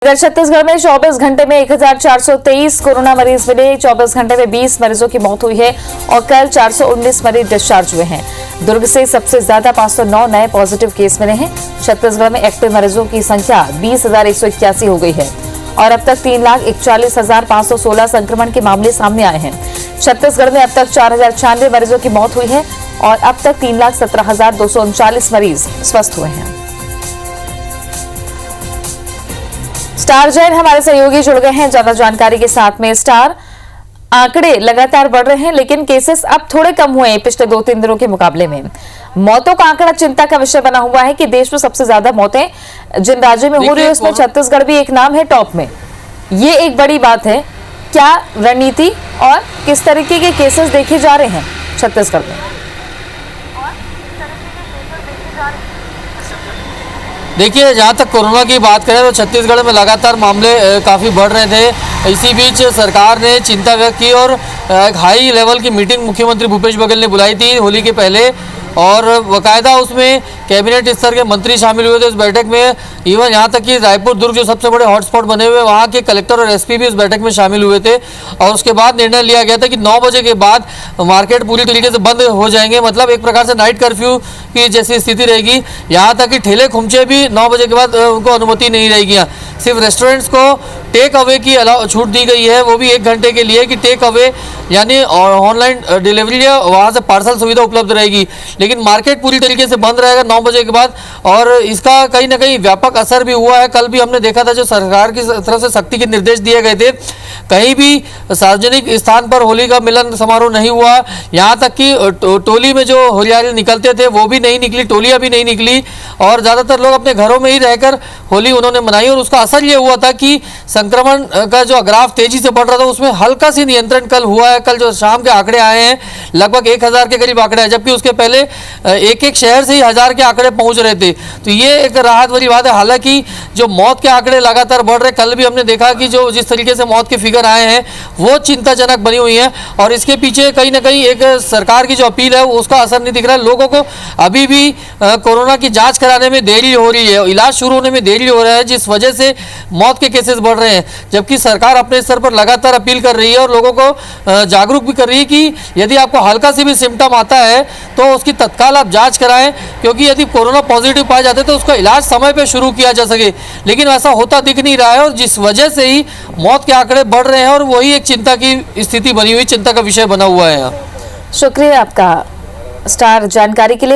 इधर छत्तीसगढ़ में 24 घंटे में 1423 कोरोना मरीज मिले। 24 घंटे में 20 मरीजों की मौत हुई है और कल 419 मरीज डिस्चार्ज हुए हैं। दुर्ग से सबसे ज्यादा 509 नए पॉजिटिव केस मिले हैं। छत्तीसगढ़ में एक्टिव मरीजों की संख्या 20,181 हो गई है और अब तक 3,41,516 संक्रमण के मामले सामने आए हैं। छत्तीसगढ़ में अब तक 4,096 मरीजों की मौत हुई है और अब तक 3,17,239 मरीज स्वस्थ हुए हैं। स्टार जैन हमारे सहयोगी जुड़ गए हैं ज्यादा जानकारी के साथ में। स्टार, आंकड़े लगातार बढ़ रहे हैं लेकिन केसेस अब थोड़े कम हुए हैं पिछले 2-3 दिनों के मुकाबले में। मौतों का आंकड़ा चिंता का विषय बना हुआ है कि देश में सबसे ज्यादा मौतें जिन राज्यों में हो रही है उसमें छत्तीसगढ़ भी एक नाम है टॉप में। ये एक बड़ी बात है। क्या रणनीति और किस तरीके के केसेस देखे जा रहे हैं छत्तीसगढ़ में? देखिए, जहाँ तक कोरोना की बात करें तो छत्तीसगढ़ में लगातार मामले काफ़ी बढ़ रहे थे। इसी बीच सरकार ने चिंता व्यक्त की और एक हाई लेवल की मीटिंग मुख्यमंत्री भूपेश बघेल ने बुलाई थी होली के पहले, और बाकायदा उसमें कैबिनेट स्तर के मंत्री शामिल हुए थे इस बैठक में। इवन यहाँ तक कि रायपुर दुर्ग जो सबसे बड़े हॉटस्पॉट बने हुए वहाँ के कलेक्टर और एसपी भी इस बैठक में शामिल हुए थे। और उसके बाद निर्णय लिया गया था कि 9 बजे के बाद मार्केट पूरी तरीके से बंद हो जाएंगे, मतलब एक प्रकार से नाइट कर्फ्यू की जैसी स्थिति रहेगी। यहाँ तक कि ठेले खुमचे भी 9 बजे के बाद उनको अनुमति नहीं रहेगी। सिर्फ रेस्टोरेंट्स को टेक अवे की छूट दी गई है, वो भी 1 घंटे के लिए, कि टेक अवे यानी ऑनलाइन डिलीवरी है, वहाँ से पार्सल सुविधा उपलब्ध रहेगी। लेकिन मार्केट पूरी तरीके से बंद रहेगा 9 बजे के बाद, और इसका कहीं ना कहीं व्यापक असर भी हुआ है। कल भी हमने देखा था जो सरकार की तरफ से सख्ती के निर्देश दिए गए थे, कहीं भी सार्वजनिक स्थान पर होली का मिलन समारोह नहीं हुआ। यहाँ तक कि टोली में जो होलियारी निकलते थे वो भी नहीं निकली, टोलियाँ भी नहीं निकली, और ज़्यादातर लोग अपने घरों में ही रहकर होली उन्होंने मनाई। और उसका असर ये हुआ था कि संक्रमण का जो ग्राफ तेजी से बढ़ रहा था उसमें हल्का सी नियंत्रण कल हुआ है। कल जो शाम के आंकड़े आए हैं लगभग 1,000 के करीब आंकड़े हैं, जबकि उसके पहले एक शहर से ही 1,000 के आंकड़े पहुंच रहे थे। तो ये एक राहत वाली बात है। हालांकि जो मौत के आंकड़े लगातार बढ़ रहे, कल भी हमने देखा कि जो जिस तरीके से मौत के फिगर आए हैं वो चिंताजनक बनी हुई है, और इसके पीछे कहीं ना कहीं एक सरकार की जो अपील है उसका असर नहीं दिख रहा है। लोगों को अभी भी कोरोना की जांच कराने में देरी हो रही है, इलाज शुरू होने में देरी हो रहा है, जिस वजह से मौत के केसेस बढ़ रहे हैं। जबकि सरकार अपने स्तर पर लगातार अपील कर रही है और लोगों को जागरूक भी कर रही है कि यदि आपको हल्का से भी सिम्टम आता है तो उसकी तत्काल आप जांच कराएं, क्योंकि यदि कोरोना पॉजिटिव पाए जाते तो उसका इलाज समय पर शुरू किया जा सके। लेकिन ऐसा होता दिख नहीं रहा है, और जिस वजह से ही मौत के आंकड़े बढ़ रहे हैं, और वही एक चिंता की स्थिति बनी हुई, चिंता का विषय बना हुआ है। शुक्रिया आपका स्टार जानकारी के लिए।